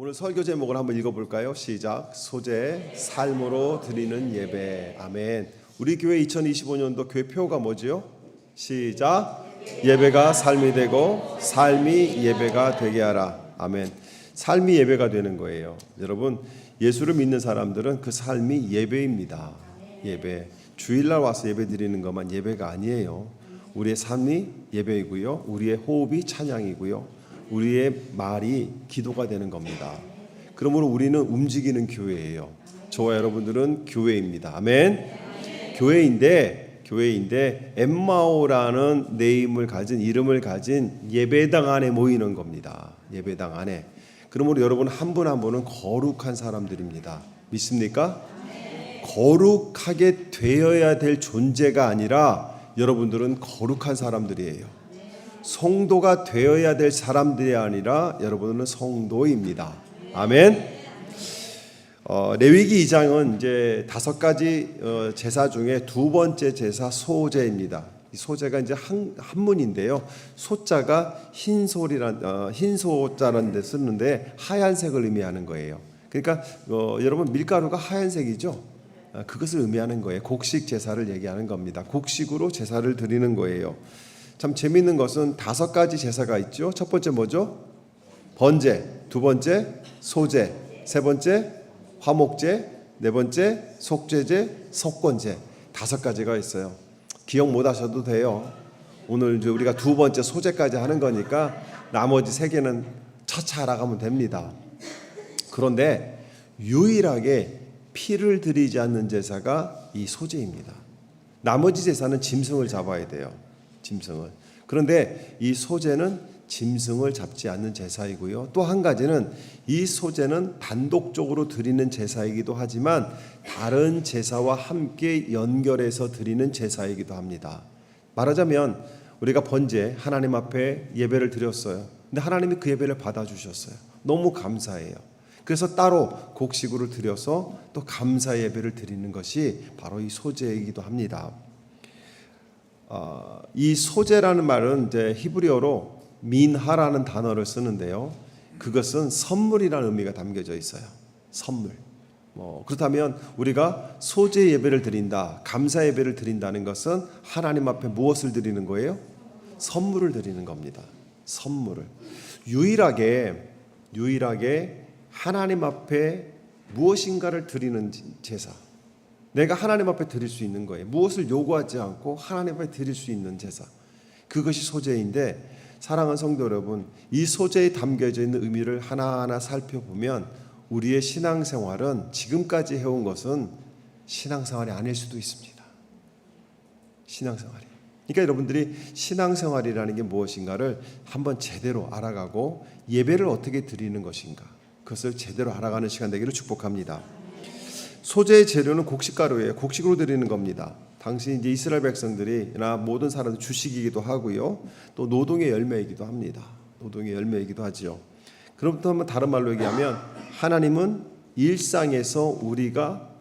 오늘 설교 제목을 한번 읽어볼까요? 시작. 소재, 삶으로 드리는 예배. 아멘. 우리 교회 2025년도 교회표가 뭐지요? 시작. 예배가 삶이 되고 삶이 예배가 되게 하라. 아멘. 삶이 예배가 되는 거예요. 여러분, 예수를 믿는 사람들은 그 삶이 예배입니다. 예배. 주일날 와서 예배 드리는 것만 예배가 아니에요. 우리의 삶이 예배이고요. 우리의 호흡이 찬양이고요. 우리의 말이 기도가 되는 겁니다. 그러므로 우리는 움직이는 교회예요. 저와 여러분들은 교회입니다. 아멘. 교회인데 엠마오라는 네임을 가진 이름을 가진 예배당 안에 모이는 겁니다. 예배당 안에. 그러므로 여러분 한 분 한 분은 거룩한 사람들입니다. 믿습니까? 거룩하게 되어야 될 존재가 아니라 여러분들은 거룩한 사람들이에요. 성도가 되어야 될 사람들이 아니라 여러분은 성도입니다. 아멘. 레위기 2장은 이제 5가지 제사 중에 두 번째 제사 소제입니다. 이 소제가 이제 한문인데요. 소자가 흰소자라는 데 쓰는데 하얀색을 의미하는 거예요. 그러니까 여러분 밀가루가 하얀색이죠. 그것을 의미하는 거예요. 곡식 제사를 얘기하는 겁니다. 곡식으로 제사를 드리는 거예요. 참 재미있는 것은 5가지 제사가 있죠. 첫 번째 뭐죠? 번제, 두 번째 소제, 세 번째 화목제, 네 번째 속죄제, 속건제. 5가지가 있어요. 기억 못 하셔도 돼요. 오늘 이제 우리가 두 번째 소제까지 하는 거니까 나머지 3개는 차차 알아가면 됩니다. 그런데 유일하게 피를 드리지 않는 제사가 이 소제입니다. 나머지 제사는 짐승을 잡아야 돼요. 짐승을. 그런데 이 소제는 짐승을 잡지 않는 제사이고요. 또 한 가지는 이 소제는 단독적으로 드리는 제사이기도 하지만 다른 제사와 함께 연결해서 드리는 제사이기도 합니다. 말하자면 우리가 번제 하나님 앞에 예배를 드렸어요. 근데 하나님이 그 예배를 받아주셨어요. 너무 감사해요. 그래서 따로 곡식으로 드려서 또 감사 예배를 드리는 것이 바로 이 소제이기도 합니다. 이 소제라는 말은 이제 히브리어로 민하라는 단어를 쓰는데요. 그것은 선물이라는 의미가 담겨져 있어요. 선물. 그렇다면 우리가 소제 예배를 드린다, 감사 예배를 드린다는 것은 하나님 앞에 무엇을 드리는 거예요? 선물을 드리는 겁니다. 선물을. 유일하게 하나님 앞에 무엇인가를 드리는 제사. 내가 하나님 앞에 드릴 수 있는 거예요. 무엇을 요구하지 않고 하나님 앞에 드릴 수 있는 제사. 그것이 소제인데 사랑하는 성도 여러분, 이 소제에 담겨져 있는 의미를 하나하나 살펴보면 우리의 신앙생활은 지금까지 해온 것은 신앙생활이 아닐 수도 있습니다. 신앙생활이. 그러니까 여러분들이 신앙생활이라는 게 무엇인가를 한번 제대로 알아가고 예배를 어떻게 드리는 것인가 그것을 제대로 알아가는 시간 되기를 축복합니다. 소제의 재료는 곡식가루예요. 곡식으로 드리는 겁니다. 당시 이제 이스라엘 백성들이나 모든 사람들 주식이기도 하고요. 또 노동의 열매이기도 합니다. 노동의 열매이기도 하죠. 그렇다면 다른 말로 얘기하면 하나님은 일상에서 우리가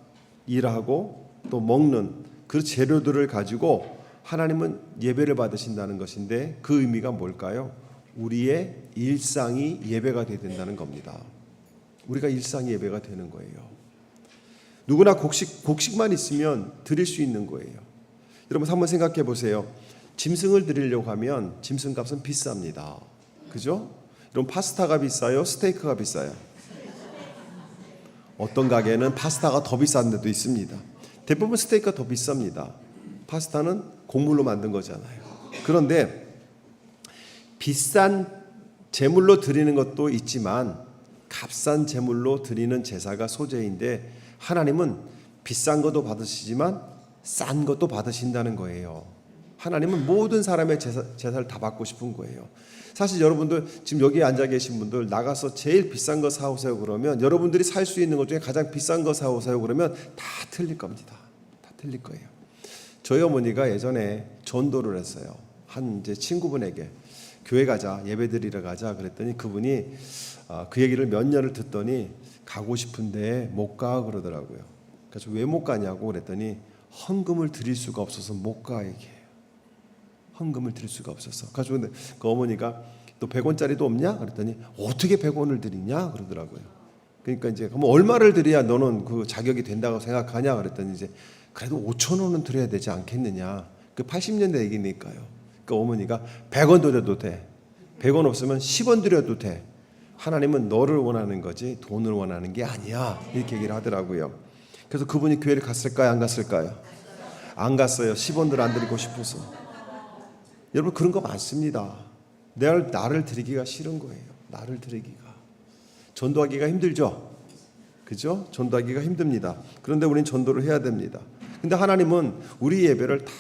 일하고 또 먹는 그 재료들을 가지고 하나님은 예배를 받으신다는 것인데 그 의미가 뭘까요? 우리의 일상이 예배가 되어야 된다는 겁니다. 우리가 일상이 예배가 되는 거예요. 누구나 곡식만 있으면 드릴 수 있는 거예요. 여러분 한번 생각해 보세요. 짐승을 드리려고 하면 짐승 값은 비쌉니다. 그죠? 여러분 파스타가 비싸요? 스테이크가 비싸요? 어떤 가게는 파스타가 더 비싼 데도 있습니다. 대부분 스테이크가 더 비쌉니다. 파스타는 곡물로 만든 거잖아요. 그런데 비싼 제물로 드리는 것도 있지만 값싼 제물로 드리는 제사가 소제인데 하나님은 비싼 것도 받으시지만 싼 것도 받으신다는 거예요. 하나님은 모든 사람의 제사를 다 받고 싶은 거예요. 사실 여러분들 지금 여기 앉아 계신 분들 나가서 제일 비싼 거 사오세요 그러면 여러분들이 살 수 있는 것 중에 가장 비싼 거 사오세요 그러면 다 틀릴 겁니다. 다 틀릴 거예요. 저희 어머니가 예전에 전도를 했어요. 한 이제 친구분에게 교회 가자, 예배 드리러 가자 그랬더니 그분이 그 얘기를 몇 년을 듣더니 가고 싶은데 못 가 그러더라고요. 그래서 왜 못 가냐고 그랬더니 헌금을 드릴 수가 없어서 못 가 얘기해요. 헌금을 드릴 수가 없어서. 그래서 그 어머니가 또 100원짜리도 없냐? 그랬더니 어떻게 100원을 드리냐? 그러더라고요. 그러니까 이제 그럼 얼마를 드려야 너는 그 자격이 된다고 생각하냐? 그랬더니 이제 그래도 5,000원은 드려야 되지 않겠느냐? 그 80년대 얘기니까요. 그러니까 어머니가 100원 드려도 돼. 100원 없으면 10원 드려도 돼. 하나님은 너를 원하는 거지 돈을 원하는 게 아니야. 이렇게 얘기를 하더라고요. 그래서 그분이 교회를 갔을까요? 안 갔을까요? 안 갔어요. 10원들 안 드리고 싶어서. 여러분 그런 거 많습니다. 나를 드리기가 싫은 거예요. 나를 드리기가. 전도하기가 힘들죠. 그죠? 전도하기가 힘듭니다. 그런데 우리는 전도를 해야 됩니다. 근데 하나님은 우리 예배를 다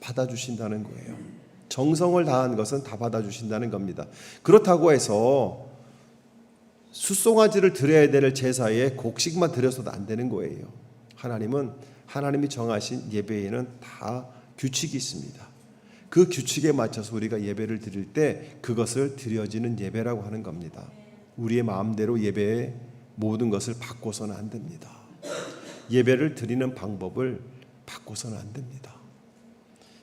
받아주신다는 거예요. 정성을 다한 것은 다 받아주신다는 겁니다. 그렇다고 해서 숫송아지를 드려야 될 제사에 곡식만 드려서도 안 되는 거예요. 하나님은 하나님이 정하신 예배에는 다 규칙이 있습니다. 그 규칙에 맞춰서 우리가 예배를 드릴 때 그것을 드려지는 예배라고 하는 겁니다. 우리의 마음대로 예배의 모든 것을 바꿔서는 안 됩니다. 예배를 드리는 방법을 바꿔서는 안 됩니다.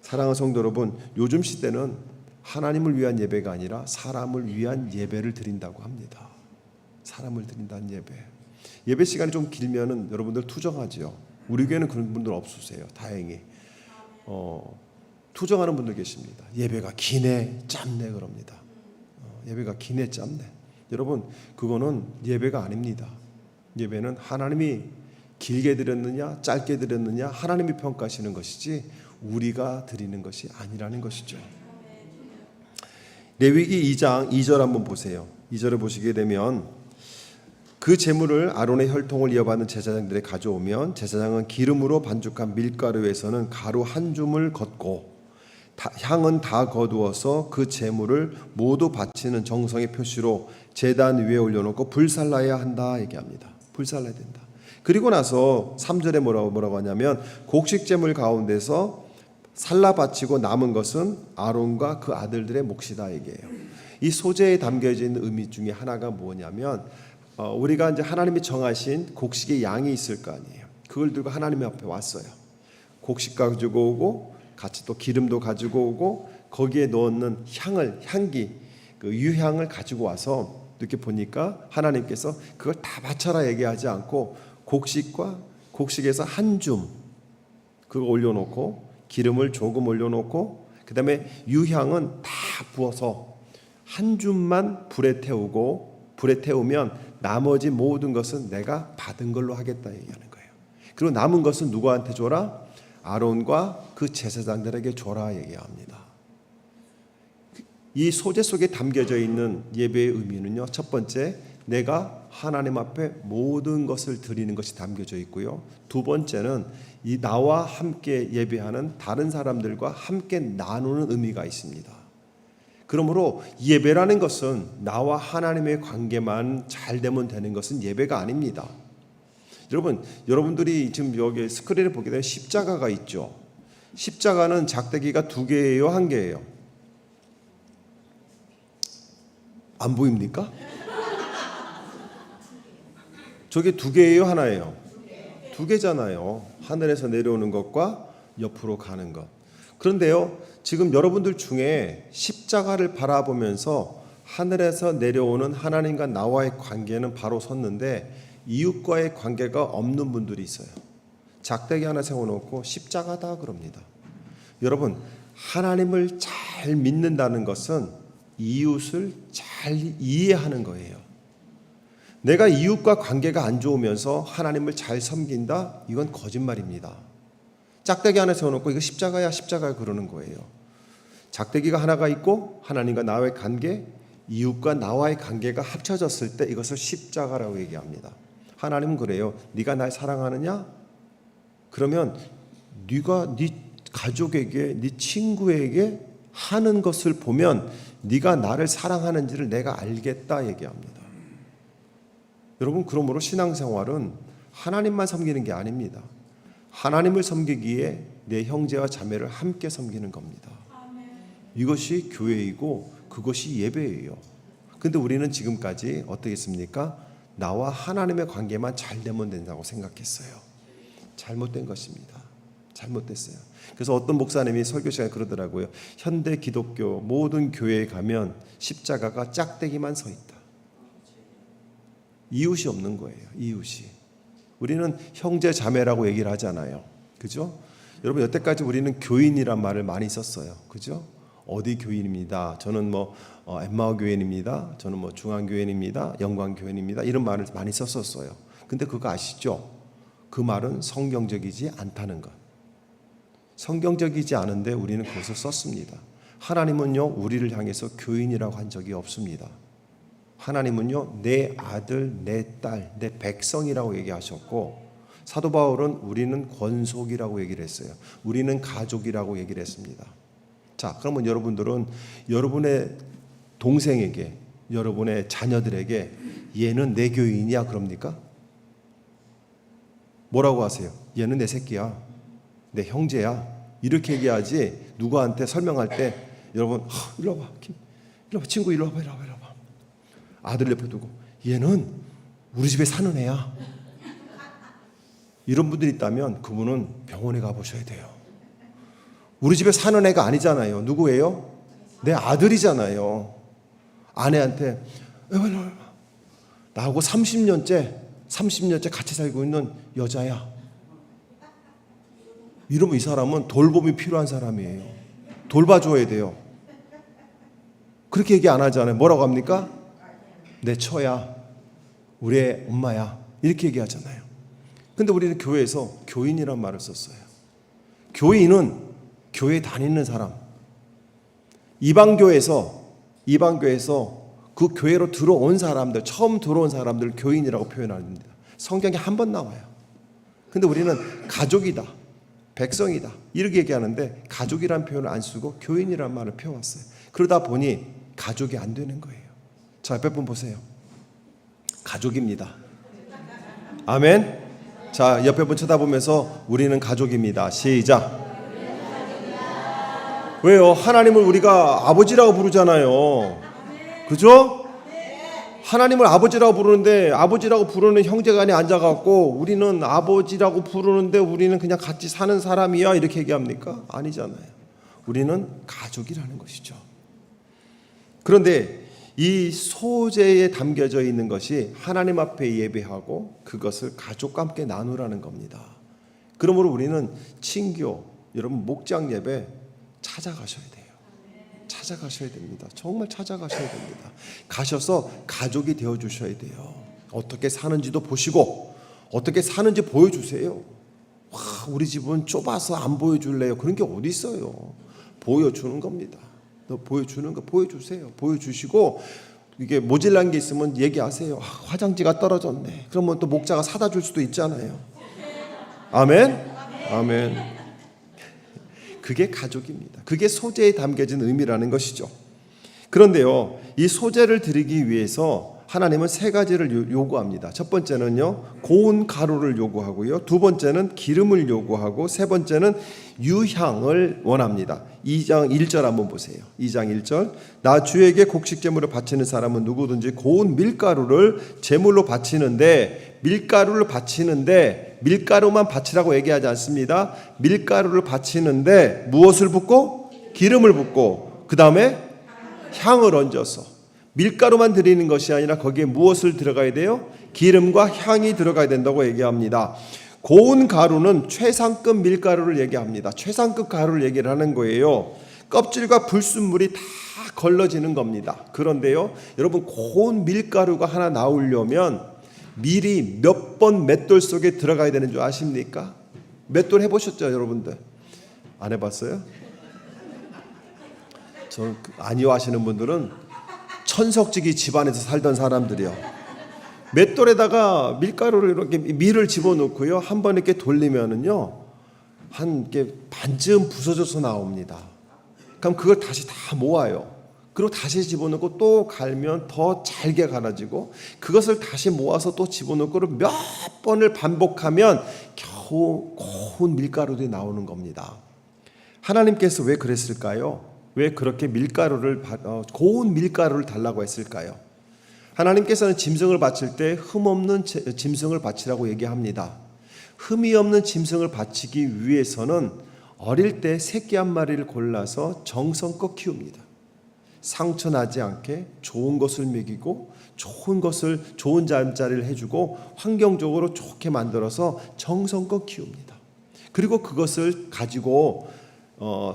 사랑하는 성도 여러분, 요즘 시대는 하나님을 위한 예배가 아니라 사람을 위한 예배를 드린다고 합니다. 사람을 드린다는 예배. 예배 시간이 좀 길면은 여러분들 투정하죠. 우리 교회는 그런 분들 없으세요. 다행히. 투정하는 분들 계십니다. 예배가 기네, 짧네 그럽니다. 예배가 기네, 짧네. 여러분, 그거는 예배가 아닙니다. 예배는 하나님이 길게 드렸느냐, 짧게 드렸느냐 하나님이 평가하시는 것이지 우리가 드리는 것이 아니라는 것이죠. 레위기 2장 2절 한번 보세요. 2절을 보시게 되면 그 제물을 아론의 혈통을 이어받는 제사장들이 가져오면 제사장은 기름으로 반죽한 밀가루에서는 가루 한 줌을 걷고 향은 다 거두어서 그 제물을 모두 바치는 정성의 표시로 제단 위에 올려놓고 불살라야 한다 얘기합니다. 불살라야 된다. 그리고 나서 3절에 뭐라고 하냐면 곡식 제물 가운데서 살라 바치고 남은 것은 아론과 그 아들들의 몫이다 얘기해요. 이 소재에 담겨져 있는 의미 중에 하나가 뭐냐면 우리가 이제 하나님이 정하신 곡식의 양이 있을 거 아니에요. 그걸 들고 하나님 앞에 왔어요. 곡식 가지고 오고 같이 또 기름도 가지고 오고 거기에 넣는 향기, 그 유향을 가지고 와서 이렇게 보니까 하나님께서 그걸 다 바쳐라 얘기하지 않고 곡식에서 한 줌 그거 올려놓고 기름을 조금 올려놓고 그 다음에 유향은 다 부어서 한 줌만 불에 태우면 나머지 모든 것은 내가 받은 걸로 하겠다 얘기하는 거예요. 그리고 남은 것은 누구한테 줘라? 아론과 그 제사장들에게 줘라 얘기합니다. 이 소재 속에 담겨져 있는 예배의 의미는요. 첫 번째, 내가 하나님 앞에 모든 것을 드리는 것이 담겨져 있고요. 두 번째는 이 나와 함께 예배하는 다른 사람들과 함께 나누는 의미가 있습니다. 그러므로 예배라는 것은 나와 하나님의 관계만 잘 되면 되는 것은 예배가 아닙니다. 여러분들이 지금 여기 스크린을 보게 되면 십자가가 있죠. 십자가는 작대기가 2개예요, 1개예요? 안 보입니까? 저게 2개예요, 하나예요? 2개잖아요. 하늘에서 내려오는 것과 옆으로 가는 것. 그런데요, 지금 여러분들 중에 십자가를 바라보면서 하늘에서 내려오는 하나님과 나와의 관계는 바로 섰는데 이웃과의 관계가 없는 분들이 있어요. 작대기 하나 세워놓고 십자가다 그럽니다. 여러분, 하나님을 잘 믿는다는 것은 이웃을 잘 이해하는 거예요. 내가 이웃과 관계가 안 좋으면서 하나님을 잘 섬긴다? 이건 거짓말입니다. 작대기 하나 세워놓고 이거 십자가야 그러는 거예요. 작대기가 하나가 있고 하나님과 나와의 관계, 이웃과 나와의 관계가 합쳐졌을 때 이것을 십자가라고 얘기합니다. 하나님은 그래요. 네가 날 사랑하느냐? 그러면 네가 네 가족에게, 네 친구에게 하는 것을 보면 네가 나를 사랑하는지를 내가 알겠다 얘기합니다. 여러분, 그러므로 신앙생활은 하나님만 섬기는 게 아닙니다. 하나님을 섬기기에 내 형제와 자매를 함께 섬기는 겁니다. 이것이 교회이고 그것이 예배예요. 근데 우리는 지금까지 어떻게 했습니까? 나와 하나님의 관계만 잘 되면 된다고 생각했어요. 잘못된 것입니다. 잘못됐어요. 그래서 어떤 목사님이 설교 시간에 그러더라고요. 현대 기독교 모든 교회에 가면 십자가가 짝대기만 서 있다. 이웃이 없는 거예요. 이웃이. 우리는 형제 자매라고 얘기를 하잖아요. 그죠? 여러분 여태까지 우리는 교인이란 말을 많이 썼어요. 그죠? 어디 교인입니다. 저는 엠마오 교인입니다. 저는 중앙교인입니다. 영광교인입니다. 이런 말을 많이 썼었어요. 근데 그거 아시죠? 그 말은 성경적이지 않다는 것. 성경적이지 않은데 우리는 그것을 썼습니다. 하나님은요 우리를 향해서 교인이라고 한 적이 없습니다. 하나님은요 내 아들, 내 딸, 내 백성이라고 얘기하셨고, 사도 바울은 우리는 권속이라고 얘기를 했어요. 우리는 가족이라고 얘기를 했습니다. 자, 그러면 여러분들은 여러분의 동생에게, 여러분의 자녀들에게 얘는 내 교인이야 그럽니까? 뭐라고 하세요? 얘는 내 새끼야, 내 형제야, 이렇게 얘기하지. 누구한테 설명할 때 여러분 일로 와봐, 일로 와봐, 친구 일로 와봐, 일로 와봐, 일로 와봐. 아들 옆에 두고 얘는 우리 집에 사는 애야, 이런 분들이 있다면 그분은 병원에 가보셔야 돼요. 우리 집에 사는 애가 아니잖아요. 누구예요? 내 아들이잖아요. 아내한테 나하고 30년째 같이 살고 있는 여자야, 이러면 이 사람은 돌봄이 필요한 사람이에요. 돌봐줘야 돼요. 그렇게 얘기 안 하잖아요. 뭐라고 합니까? 내 처야, 우리 애 엄마야, 이렇게 얘기하잖아요. 근데 우리는 교회에서 교인이란 말을 썼어요. 교인은 교회 다니는 사람. 이방교회에서 그 교회로 들어온 사람들, 처음 들어온 사람들을 교인이라고 표현합니다. 성경에 한 번 나와요. 근데 우리는 가족이다, 백성이다 이렇게 얘기하는데 가족이라는 표현을 안 쓰고 교인이라는 말을 펴왔어요. 그러다 보니 가족이 안 되는 거예요. 자, 옆에 분 보세요. 가족입니다. 아멘. 자, 옆에 분 쳐다보면서 우리는 가족입니다. 시작. 왜요? 하나님을 우리가 아버지라고 부르잖아요. 그죠? 하나님을 아버지라고 부르는데 아버지라고 부르는 형제가 안에 앉아갖고 우리는 아버지라고 부르는데 우리는 그냥 같이 사는 사람이야 이렇게 얘기합니까? 아니잖아요. 우리는 가족이라는 것이죠. 그런데 이 소재에 담겨져 있는 것이 하나님 앞에 예배하고 그것을 가족과 함께 나누라는 겁니다. 그러므로 우리는 친교, 여러분 목장 예배 찾아가셔야 돼요. 찾아가셔야 됩니다. 정말 찾아가셔야 됩니다. 가셔서 가족이 되어주셔야 돼요. 어떻게 사는지도 보시고 어떻게 사는지 보여주세요. 와, 우리 집은 좁아서 안 보여줄래요? 그런 게 어디 있어요. 보여주는 겁니다. 너 보여주는 거 보여주세요. 보여주시고 이게 모질란 게 있으면 얘기하세요. 화장지가 떨어졌네. 그러면 또 목자가 사다 줄 수도 있잖아요. 아멘? 아멘. 그게 가족입니다. 그게 소재에 담겨진 의미라는 것이죠. 그런데요, 이 소재를 드리기 위해서 하나님은 세 가지를 요구합니다. 첫 번째는요, 고운 가루를 요구하고요. 두 번째는 기름을 요구하고 세 번째는 유향을 원합니다. 2장 1절 한번 보세요. 2장 1절. 나 주에게 곡식 제물을 바치는 사람은 누구든지 고운 밀가루를 제물로 바치는데, 밀가루만 바치라고 얘기하지 않습니다. 밀가루를 바치는데 무엇을 붓고? 기름을 붓고 그 다음에 향을 얹어서, 밀가루만 드리는 것이 아니라 거기에 무엇을 들어가야 돼요? 기름과 향이 들어가야 된다고 얘기합니다. 고운 가루는 최상급 밀가루를 얘기합니다. 최상급 가루를 얘기를 하는 거예요. 껍질과 불순물이 다 걸러지는 겁니다. 그런데요, 여러분 고운 밀가루가 하나 나오려면 밀이 몇 번 맷돌 속에 들어가야 되는 줄 아십니까? 맷돌 해보셨죠, 여러분들? 안 해봤어요? 저는 아니요 하시는 분들은 천석지기 집안에서 살던 사람들이요. 맷돌에다가 밀가루를 이렇게 밀을 집어넣고요, 한번 이렇게 돌리면은요, 한 게 반쯤 부서져서 나옵니다. 그럼 그걸 다시 다 모아요. 그리고 다시 집어넣고 또 갈면 더 잘게 갈아지고 그것을 다시 모아서 또 집어넣고 몇 번을 반복하면 겨우 고운 밀가루들이 나오는 겁니다. 하나님께서 왜 그랬을까요? 왜 그렇게 고운 밀가루를 달라고 했을까요? 하나님께서는 짐승을 바칠 때 흠없는 짐승을 바치라고 얘기합니다. 흠이 없는 짐승을 바치기 위해서는 어릴 때 새끼 한 마리를 골라서 정성껏 키웁니다. 상처 나지 않게 좋은 것을 먹이고 좋은 잠자리를 해주고 환경적으로 좋게 만들어서 정성껏 키웁니다. 그리고 그것을 가지고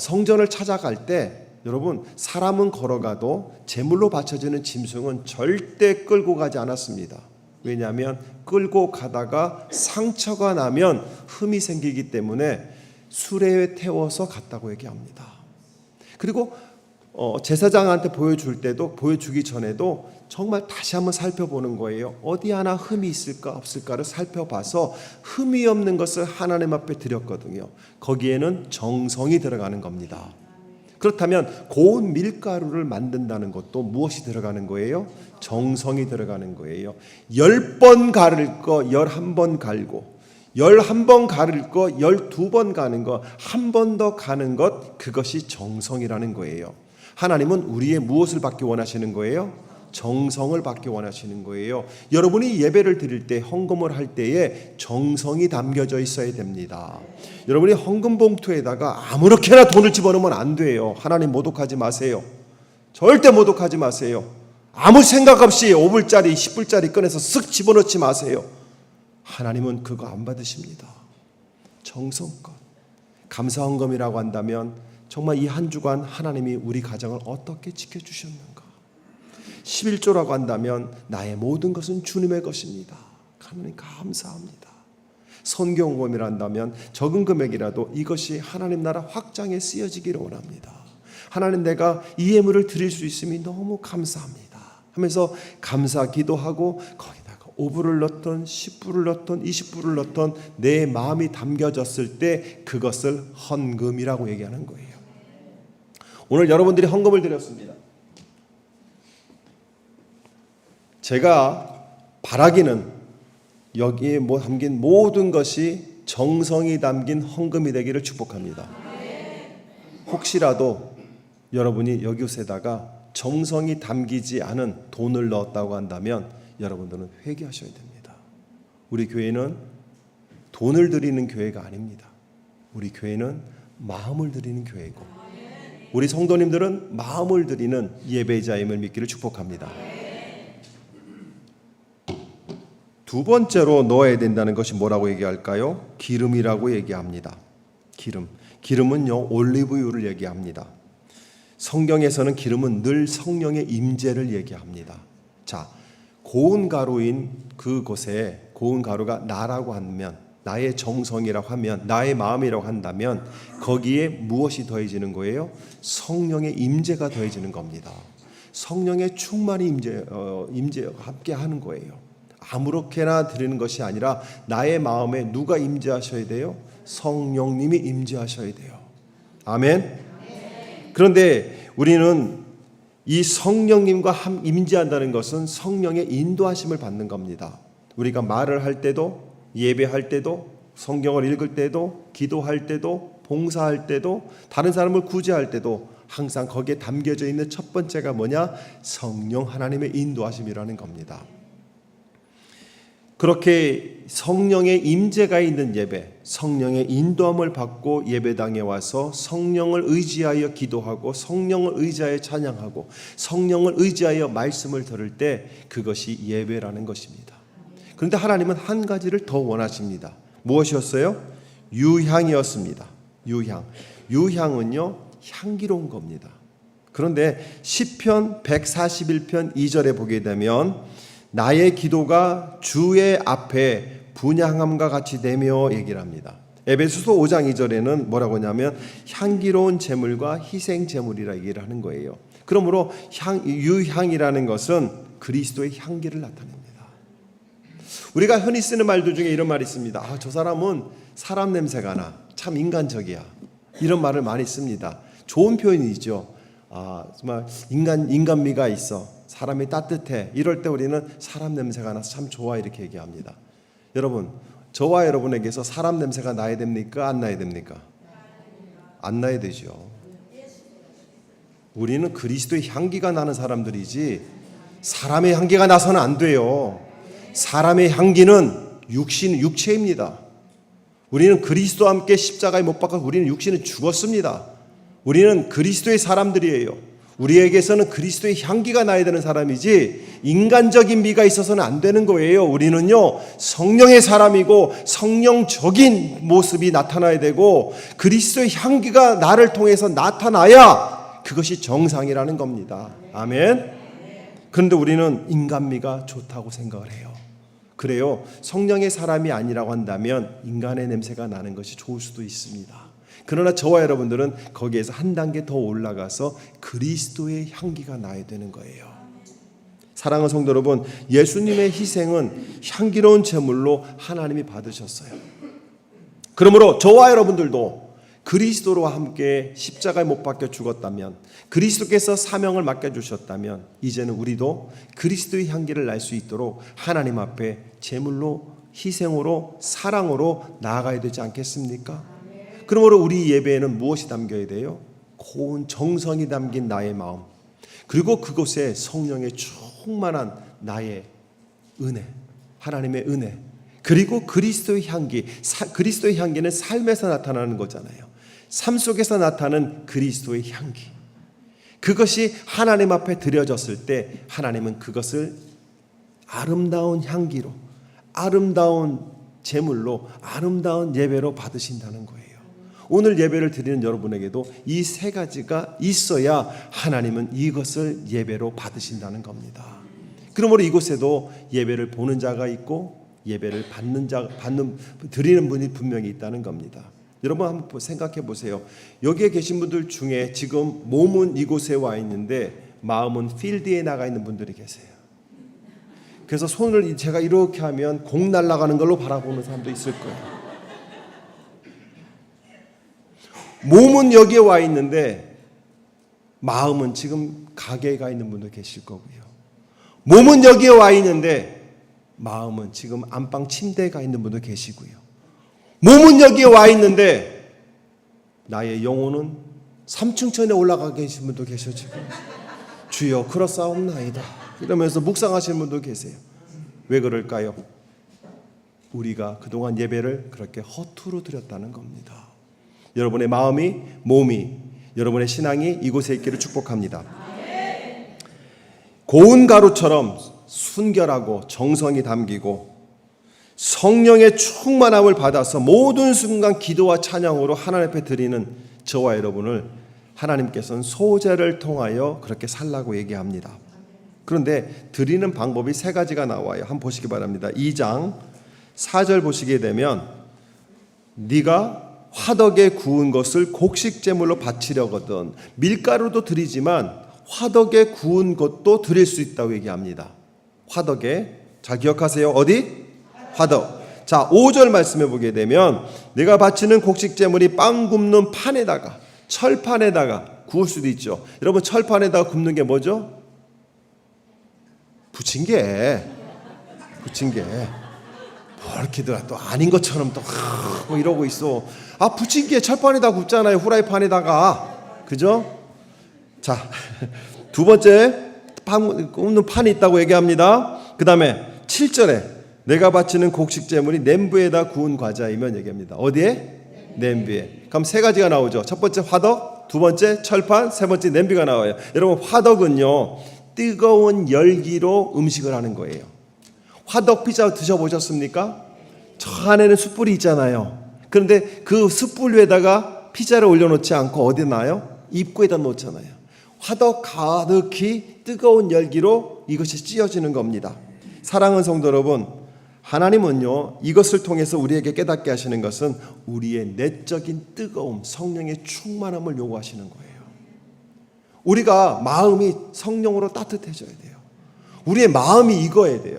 성전을 찾아갈 때 여러분, 사람은 걸어가도 제물로 바쳐지는 짐승은 절대 끌고 가지 않았습니다. 왜냐하면 끌고 가다가 상처가 나면 흠이 생기기 때문에 수레에 태워서 갔다고 얘기합니다. 그리고 제사장한테 보여주기 전에도 정말 다시 한번 살펴보는 거예요. 어디 하나 흠이 있을까 없을까를 살펴봐서 흠이 없는 것을 하나님 앞에 드렸거든요. 거기에는 정성이 들어가는 겁니다. 그렇다면 고운 밀가루를 만든다는 것도 무엇이 들어가는 거예요? 정성이 들어가는 거예요. 10번 가를 거 11번 갈고 11번 가를 거 12번 가는 거, 한 번 더 가는 것, 그것이 정성이라는 거예요. 하나님은 우리의 무엇을 받기 원하시는 거예요? 정성을 받기 원하시는 거예요. 여러분이 예배를 드릴 때, 헌금을 할 때에 정성이 담겨져 있어야 됩니다. 여러분이 헌금 봉투에다가 아무렇게나 돈을 집어넣으면 안 돼요. 하나님 모독하지 마세요. 절대 모독하지 마세요. 아무 생각 없이 5불짜리 10불짜리 꺼내서 쓱 집어넣지 마세요. 하나님은 그거 안 받으십니다. 정성껏. 감사헌금이라고 한다면 정말 이 한 주간 하나님이 우리 가정을 어떻게 지켜주셨는가. 11조라고 한다면 나의 모든 것은 주님의 것입니다. 하나님 감사합니다. 선교헌금이라 한다면 적은 금액이라도 이것이 하나님 나라 확장에 쓰여지기를 원합니다. 하나님, 내가 이 예물을 드릴 수 있음이 너무 감사합니다 하면서 감사 기도하고 거기다가 5불을 넣던 10불을 넣던 20불을 넣던 내 마음이 담겨졌을 때 그것을 헌금이라고 얘기하는 거예요. 오늘 여러분들이 헌금을 드렸습니다. 제가 바라기는 여기에 담긴 모든 것이 정성이 담긴 헌금이 되기를 축복합니다. 혹시라도 여러분이 여기에다가 정성이 담기지 않은 돈을 넣었다고 한다면 여러분들은 회개하셔야 됩니다. 우리 교회는 돈을 드리는 교회가 아닙니다. 우리 교회는 마음을 드리는 교회고 우리 성도님들은 마음을 드리는 예배자임을 믿기를 축복합니다. 두 번째로 넣어야 된다는 것이 뭐라고 얘기할까요? 기름이라고 얘기합니다. 기름은요, 올리브유를 얘기합니다. 성경에서는 기름은 늘 성령의 임재를 얘기합니다. 자, 고운 가루인 그곳에 고운 가루가 나라고 하면, 나의 정성이라고 하면, 나의 마음이라고 한다면 거기에 무엇이 더해지는 거예요? 성령의 임재가 더해지는 겁니다. 성령의 충만히 임재와 함께 하는 거예요. 아무렇게나 드리는 것이 아니라 나의 마음에 누가 임재하셔야 돼요? 성령님이 임재하셔야 돼요. 아멘. 그런데 우리는 이 성령님과 임재한다는 것은 성령의 인도하심을 받는 겁니다. 우리가 말을 할 때도, 예배할 때도, 성경을 읽을 때도, 기도할 때도, 봉사할 때도, 다른 사람을 구제할 때도 항상 거기에 담겨져 있는 첫 번째가 뭐냐? 성령 하나님의 인도하심이라는 겁니다. 그렇게 성령의 임재가 있는 예배, 성령의 인도함을 받고 예배당에 와서 성령을 의지하여 기도하고 성령을 의지하여 찬양하고 성령을 의지하여 말씀을 들을 때 그것이 예배라는 것입니다. 그런데 하나님은 한 가지를 더 원하십니다. 무엇이었어요? 유향이었습니다. 유향은요, 향기로운 겁니다. 그런데 시편 141편 2절에 보게 되면 나의 기도가 주의 앞에 분향함과 같이 되며 얘기를 합니다. 에베소서 5장 2절에는 뭐라고 하냐면 향기로운 제물과 희생 제물이라 얘기를 하는 거예요. 그러므로 유향이라는 것은 그리스도의 향기를 나타냅니다. 우리가 흔히 쓰는 말들 중에 이런 말이 있습니다. 저 사람은 사람 냄새가 나. 참 인간적이야. 이런 말을 많이 씁니다. 좋은 표현이죠. 정말 인간미가 있어. 사람이 따뜻해. 이럴 때 우리는 사람 냄새가 나서 참 좋아 이렇게 얘기합니다. 여러분, 저와 여러분에게서 사람 냄새가 나야 됩니까? 안 나야 됩니까? 안 나야 되죠. 우리는 그리스도의 향기가 나는 사람들이지 사람의 향기가 나서는 안 돼요. 사람의 향기는 육체입니다. 우리는 그리스도와 함께 십자가에 못 박혀 우리는 육신은 죽었습니다. 우리는 그리스도의 사람들이에요. 우리에게서는 그리스도의 향기가 나야 되는 사람이지 인간적인 미가 있어서는 안 되는 거예요. 우리는요 성령의 사람이고 성령적인 모습이 나타나야 되고 그리스도의 향기가 나를 통해서 나타나야 그것이 정상이라는 겁니다. 아멘. 그런데 우리는 인간미가 좋다고 생각을 해요. 그래요. 성령의 사람이 아니라고 한다면 인간의 냄새가 나는 것이 좋을 수도 있습니다. 그러나 저와 여러분들은 거기에서 한 단계 더 올라가서 그리스도의 향기가 나야 되는 거예요. 사랑하는 성도 여러분, 예수님의 희생은 향기로운 제물로 하나님이 받으셨어요. 그러므로 저와 여러분들도 그리스도와 함께 십자가에 못 박혀 죽었다면, 그리스도께서 사명을 맡겨주셨다면 이제는 우리도 그리스도의 향기를 날 수 있도록 하나님 앞에 제물로, 희생으로, 사랑으로 나아가야 되지 않겠습니까? 그러므로 우리 예배에는 무엇이 담겨야 돼요? 고운 정성이 담긴 나의 마음, 그리고 그곳에 성령의 충만한 나의 은혜, 하나님의 은혜, 그리고 그리스도의 향기. 그리스도의 향기는 삶에서 나타나는 거잖아요. 삶 속에서 나타나는 그리스도의 향기, 그것이 하나님 앞에 드려졌을 때 하나님은 그것을 아름다운 향기로, 아름다운 제물로, 아름다운 예배로 받으신다는 거예요. 오늘 예배를 드리는 여러분에게도 이 세 가지가 있어야 하나님은 이것을 예배로 받으신다는 겁니다. 그러므로 이곳에도 예배를 보는 자가 있고 예배를 드리는 분이 분명히 있다는 겁니다. 여러분 한번 생각해 보세요. 여기에 계신 분들 중에 지금 몸은 이곳에 와 있는데 마음은 필드에 나가 있는 분들이 계세요. 그래서 손을 제가 이렇게 하면 공 날아가는 걸로 바라보는 사람도 있을 거예요. 몸은 여기에 와 있는데 마음은 지금 가게에 가 있는 분도 계실 거고요. 몸은 여기에 와 있는데 마음은 지금 안방 침대에 가 있는 분도 계시고요. 몸은 여기에 와 있는데 나의 영혼은 3층천에 올라가 계신 분도 계셔지고 주여 그렇사옵나이다 이러면서 묵상하시는 분도 계세요. 왜 그럴까요? 우리가 그동안 예배를 그렇게 허투루 드렸다는 겁니다. 여러분의 마음이, 몸이, 여러분의 신앙이 이곳에 있기를 축복합니다. 고운 가루처럼 순결하고 정성이 담기고 성령의 충만함을 받아서 모든 순간 기도와 찬양으로 하나님 앞에 드리는 저와 여러분을 하나님께서는 소제를 통하여 그렇게 살라고 얘기합니다. 그런데 드리는 방법이 세 가지가 나와요. 한번 보시기 바랍니다. 2장 4절 보시게 되면 네가 화덕에 구운 것을 곡식제물로 바치려거든 밀가루도 드리지만 화덕에 구운 것도 드릴 수 있다고 얘기합니다. 화덕에, 잘 기억하세요. 어디? 화덕. 자, 5절 말씀해 보게 되면 내가 바치는 곡식제물이 빵 굽는 판에다가, 철판에다가 구울 수도 있죠. 여러분 철판에다가 굽는 게 뭐죠? 부침개. 뭐 이렇게 또 아닌 것처럼 또 뭐 이러고 있어. 아, 부침개 철판에다 굽잖아요. 후라이팬에다가. 그죠? 자, 두 번째 굽는 판이 있다고 얘기합니다. 그 다음에 7절에 내가 바치는 곡식제물이 냄비에다 구운 과자이면 얘기합니다. 어디에? 냄비에. 그럼 세 가지가 나오죠. 첫 번째 화덕, 두 번째 철판, 세 번째 냄비가 나와요. 여러분 화덕은요 뜨거운 열기로 음식을 하는 거예요. 화덕 피자 드셔보셨습니까? 저 안에는 숯불이 있잖아요. 그런데 그 숯불 위에다가 피자를 올려놓지 않고 어디 놔요? 입구에다 놓잖아요. 화덕 가득히 뜨거운 열기로 이것이 찌어지는 겁니다. 사랑하는 성도 여러분, 하나님은요 이것을 통해서 우리에게 깨닫게 하시는 것은 우리의 내적인 뜨거움, 성령의 충만함을 요구하시는 거예요. 우리가 마음이 성령으로 따뜻해져야 돼요. 우리의 마음이 익어야 돼요.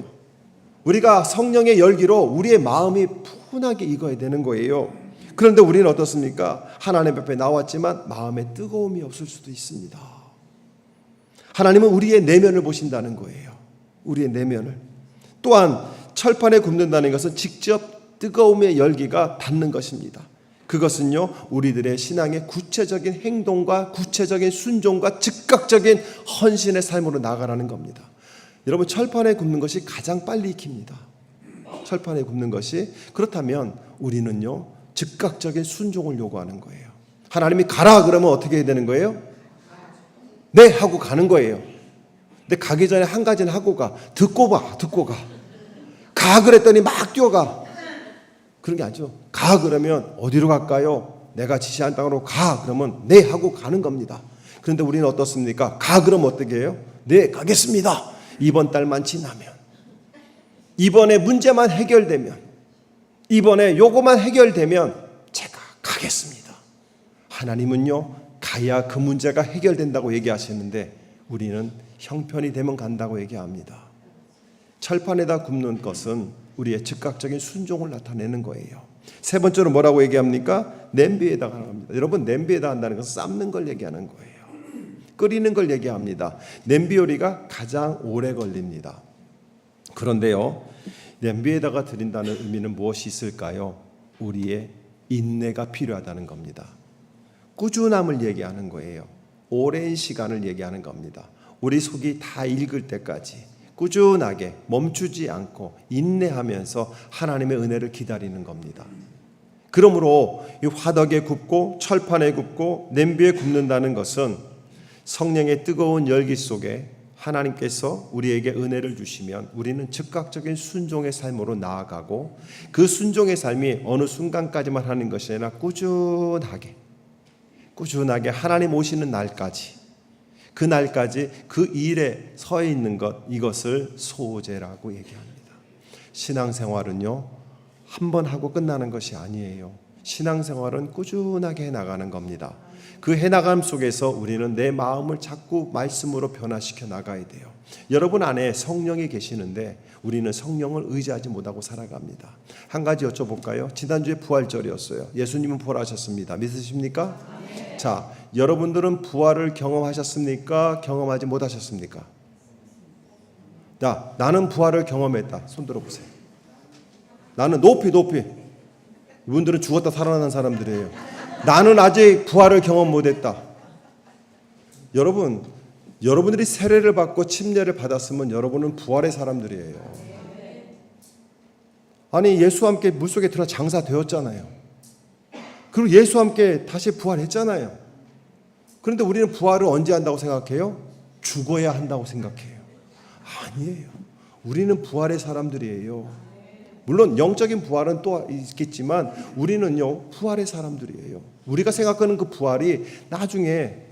우리가 성령의 열기로 우리의 마음이 푸근하게 익어야 되는 거예요. 그런데 우리는 어떻습니까? 하나님 앞에 나왔지만 마음에 뜨거움이 없을 수도 있습니다. 하나님은 우리의 내면을 보신다는 거예요. 우리의 내면을. 또한 철판에 굽는다는 것은 직접 뜨거움의 열기가 닿는 것입니다. 그것은요 우리들의 신앙의 구체적인 행동과 구체적인 순종과 즉각적인 헌신의 삶으로 나아가라는 겁니다. 여러분 철판에 굽는 것이 가장 빨리 익힙니다. 철판에 굽는 것이. 그렇다면 우리는요 즉각적인 순종을 요구하는 거예요. 하나님이 가라 그러면 어떻게 해야 되는 거예요? 네 하고 가는 거예요. 근데 가기 전에 한 가지는 하고 가. 듣고 봐. 듣고 가. 가 그랬더니 막 뛰어가. 그런 게 아니죠. 가 그러면 어디로 갈까요? 내가 지시한 땅으로 가 그러면 네 하고 가는 겁니다. 그런데 우리는 어떻습니까? 가 그러면 어떻게 해요? 네 가겠습니다. 이번 달만 지나면, 이번에 문제만 해결되면, 이번에 요거만 해결되면 제가 가겠습니다. 하나님은요 가야 그 문제가 해결된다고 얘기하시는데 우리는 형편이 되면 간다고 얘기합니다. 철판에다 굽는 것은 우리의 즉각적인 순종을 나타내는 거예요. 세 번째로 뭐라고 얘기합니까? 냄비에다가 합니다. 여러분, 냄비에다 한다는 것은 삶는 걸 얘기하는 거예요. 끓이는 걸 얘기합니다. 냄비 요리가 가장 오래 걸립니다. 그런데요, 냄비에다가 드린다는 의미는 무엇이 있을까요? 우리의 인내가 필요하다는 겁니다. 꾸준함을 얘기하는 거예요. 오랜 시간을 얘기하는 겁니다. 우리 속이 다 익을 때까지 꾸준하게 멈추지 않고 인내하면서 하나님의 은혜를 기다리는 겁니다. 그러므로 이 화덕에 굽고 철판에 굽고 냄비에 굽는다는 것은 성령의 뜨거운 열기 속에 하나님께서 우리에게 은혜를 주시면 우리는 즉각적인 순종의 삶으로 나아가고, 그 순종의 삶이 어느 순간까지만 하는 것이 아니라 꾸준하게 하나님 오시는 날까지, 그 날까지 그 일에 서 있는 것, 이것을 소제라고 얘기합니다. 신앙생활은요 한 번 하고 끝나는 것이 아니에요. 신앙생활은 꾸준하게 해나가는 겁니다. 그 해나감 속에서 우리는 내 마음을 자꾸 말씀으로 변화시켜 나가야 돼요. 여러분 안에 성령이 계시는데 우리는 성령을 의지하지 못하고 살아갑니다. 한 가지 여쭤볼까요? 지난주에 부활절이었어요. 예수님은 부활하셨습니다. 믿으십니까? 자, 여러분들은 부활을 경험하셨습니까? 경험하지 못하셨습니까? 자, 나는 부활을 경험했다. 손 들어보세요. 나는 높이. 이분들은 죽었다 살아난 사람들이에요. 나는 아직 부활을 경험 못했다. 여러분들이 세례를 받고 침례를 받았으면 여러분은 부활의 사람들이에요. 아니, 예수와 함께 물속에 들어 장사되었잖아요. 그리고 예수와 함께 다시 부활했잖아요. 그런데 우리는 부활을 언제 한다고 생각해요? 죽어야 한다고 생각해요. 아니에요. 우리는 부활의 사람들이에요. 물론 영적인 부활은 또 있겠지만 우리는요 부활의 사람들이에요. 우리가 생각하는 그 부활이 나중에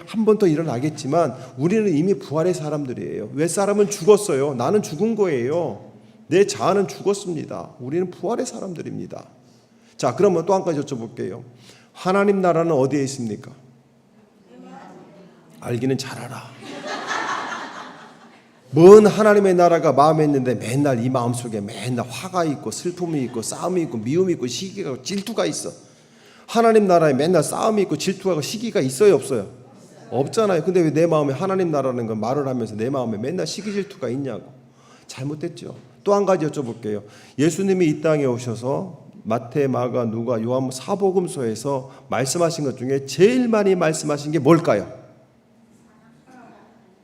한 번 더 일어나겠지만 우리는 이미 부활의 사람들이에요. 윗사람은 죽었어요. 나는 죽은 거예요. 내 자아는 죽었습니다. 우리는 부활의 사람들입니다. 자, 그러면 또 한 가지 여쭤볼게요. 하나님 나라는 어디에 있습니까? 알기는 잘 알아. 먼 하나님의 나라가 마음에 있는데 맨날 이 마음속에 맨날 화가 있고 슬픔이 있고 싸움이 있고 미움이 있고 시기가 있고 질투가 있어. 하나님 나라에 맨날 싸움이 있고 질투가 있고 시기가 있어요, 없어요? 없잖아요. 근데 왜 내 마음에 하나님 나라는 건 말을 하면서 내 마음에 맨날 시기 질투가 있냐고. 잘못됐죠. 또 한 가지 여쭤볼게요. 예수님이 이 땅에 오셔서 마태, 마가, 누가, 요한 사복음서에서 말씀하신 것 중에 제일 많이 말씀하신 게 뭘까요?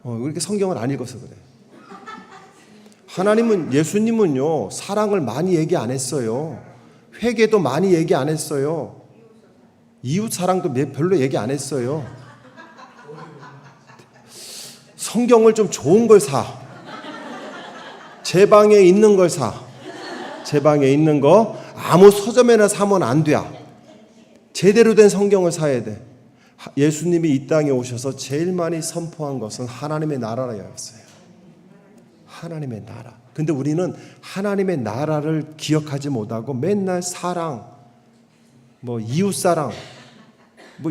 그렇게 성경을 안 읽어서 그래. 예수님은요 사랑을 많이 얘기 안 했어요. 회개도 많이 얘기 안 했어요. 이웃 사랑도 별로 얘기 안 했어요. 성경을 좀 좋은 걸 사. 제 방에 있는 걸 사. 제 방에 있는 거 아무 서점에나 사면 안 돼. 제대로 된 성경을 사야 돼. 예수님이 이 땅에 오셔서 제일 많이 선포한 것은 하나님의 나라였어요. 하나님의 나라. 근데 우리는 하나님의 나라를 기억하지 못하고 맨날 사랑, 이웃사랑,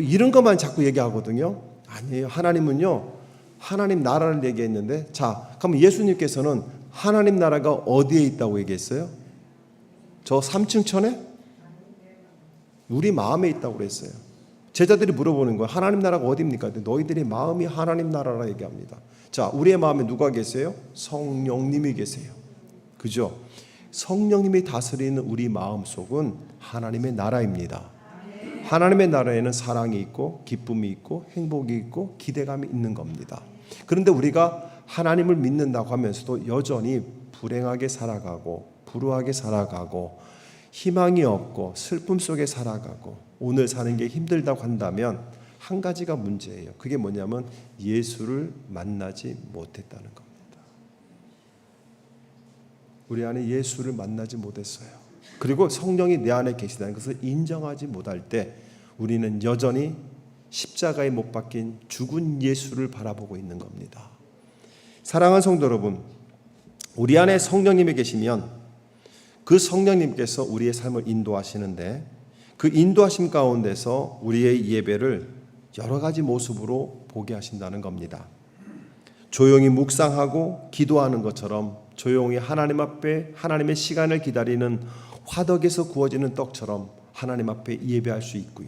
이런 것만 자꾸 얘기하거든요. 아니에요. 하나님은요, 하나님 나라를 얘기했는데, 자, 그럼 예수님께서는 하나님 나라가 어디에 있다고 얘기했어요? 저 3층 천에? 우리 마음에 있다고 그랬어요. 제자들이 물어보는 거예요. 하나님 나라가 어디입니까? 너희들의 마음이 하나님 나라라 얘기합니다. 자, 우리의 마음에 누가 계세요? 성령님이 계세요. 그죠? 성령님이 다스리는 우리 마음속은 하나님의 나라입니다. 하나님의 나라에는 사랑이 있고 기쁨이 있고 행복이 있고 기대감이 있는 겁니다. 그런데 우리가 하나님을 믿는다고 하면서도 여전히 불행하게 살아가고 불우하게 살아가고 희망이 없고 슬픔 속에 살아가고 오늘 사는 게 힘들다고 한다면 한 가지가 문제예요. 그게 뭐냐면 예수를 만나지 못했다는 겁니다. 우리 안에 예수를 만나지 못했어요. 그리고 성령이 내 안에 계시다는 것을 인정하지 못할 때 우리는 여전히 십자가에 못 박힌 죽은 예수를 바라보고 있는 겁니다. 사랑하는 성도 여러분, 우리 안에 성령님이 계시면 그 성령님께서 우리의 삶을 인도하시는데 그 인도하심 가운데서 우리의 예배를 여러 가지 모습으로 보게 하신다는 겁니다. 조용히 묵상하고 기도하는 것처럼 조용히 하나님 앞에 하나님의 시간을 기다리는 화덕에서 구워지는 떡처럼 하나님 앞에 예배할 수 있고요.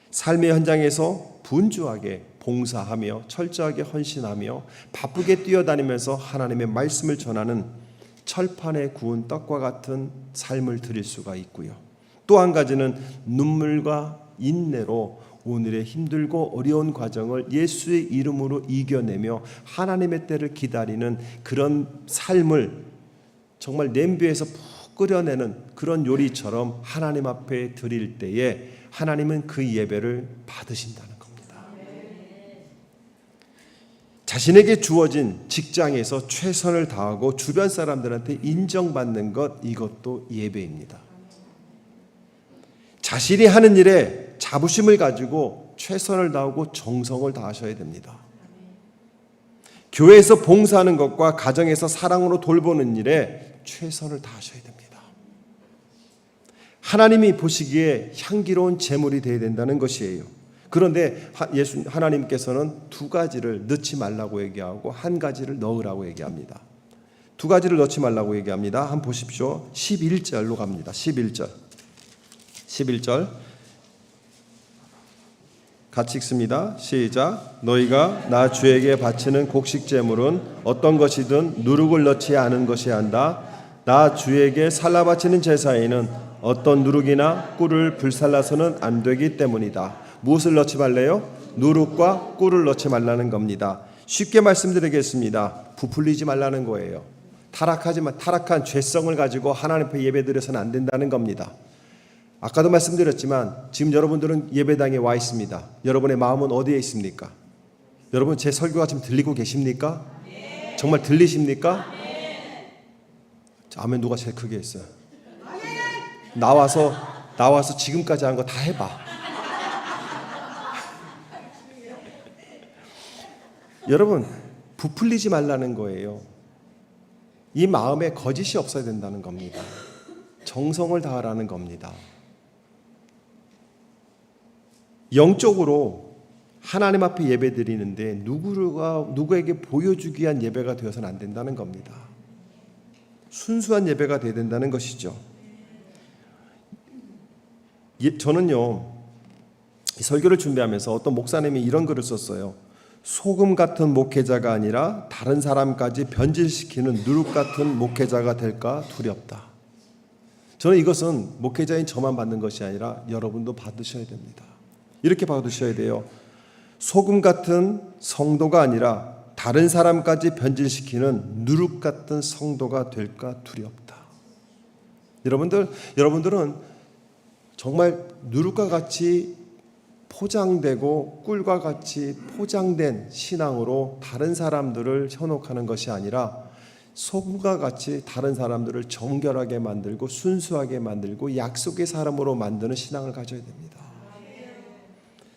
삶의 현장에서 분주하게 봉사하며 철저하게 헌신하며 바쁘게 뛰어다니면서 하나님의 말씀을 전하는 철판에 구운 떡과 같은 삶을 드릴 수가 있고요. 또 한 가지는 눈물과 인내로 오늘의 힘들고 어려운 과정을 예수의 이름으로 이겨내며 하나님의 때를 기다리는 그런 삶을 정말 냄비에서 푹 끓여내는 그런 요리처럼 하나님 앞에 드릴 때에 하나님은 그 예배를 받으신다는 겁니다. 자신에게 주어진 직장에서 최선을 다하고 주변 사람들한테 인정받는 것, 이것도 예배입니다. 자신이 하는 일에 자부심을 가지고 최선을 다하고 정성을 다하셔야 됩니다. 교회에서 봉사하는 것과 가정에서 사랑으로 돌보는 일에 최선을 다하셔야 됩니다. 하나님이 보시기에 향기로운 제물이 되어야 된다는 것이에요. 그런데 하나님께서는 두 가지를 넣지 말라고 얘기하고 한 가지를 넣으라고 얘기합니다. 두 가지를 넣지 말라고 얘기합니다. 한번 보십시오. 11절로 갑니다. 11절 같이 읽습니다. 시작. 너희가 나 주에게 바치는 곡식 제물은 어떤 것이든 누룩을 넣지 않은 것이 한다. 나 주에게 살라 바치는 제사에는 어떤 누룩이나 꿀을 불살라서는 안 되기 때문이다. 무엇을 넣지 말래요? 누룩과 꿀을 넣지 말라는 겁니다. 쉽게 말씀드리겠습니다. 부풀리지 말라는 거예요. 타락한 죄성을 가지고 하나님 앞에 예배드려서는 안 된다는 겁니다. 아까도 말씀드렸지만 지금 여러분들은 예배당에 와 있습니다. 여러분의 마음은 어디에 있습니까? 여러분 제 설교가 지금 들리고 계십니까? 네. 정말 들리십니까? 네. 아멘. 누가 제일 크게 했어요? 나와서 지금까지 한 거 다 해봐. 여러분 부풀리지 말라는 거예요. 이 마음에 거짓이 없어야 된다는 겁니다. 정성을 다하라는 겁니다. 영적으로 하나님 앞에 예배 드리는데 누구에게 보여주기 위한 예배가 되어서는 안 된다는 겁니다. 순수한 예배가 되어야 된다는 것이죠. 저는요, 설교를 준비하면서 어떤 목사님이 이런 글을 썼어요. 소금 같은 목회자가 아니라 다른 사람까지 변질시키는 누룩 같은 목회자가 될까 두렵다. 저는 이것은 목회자인 저만 받는 것이 아니라 여러분도 받으셔야 됩니다. 이렇게 받으셔야 돼요. 소금 같은 성도가 아니라 다른 사람까지 변질시키는 누룩 같은 성도가 될까 두렵다. 여러분들은 정말 누룩과 같이 포장되고 꿀과 같이 포장된 신앙으로 다른 사람들을 현혹하는 것이 아니라 소금과 같이 다른 사람들을 정결하게 만들고 순수하게 만들고 약속의 사람으로 만드는 신앙을 가져야 됩니다.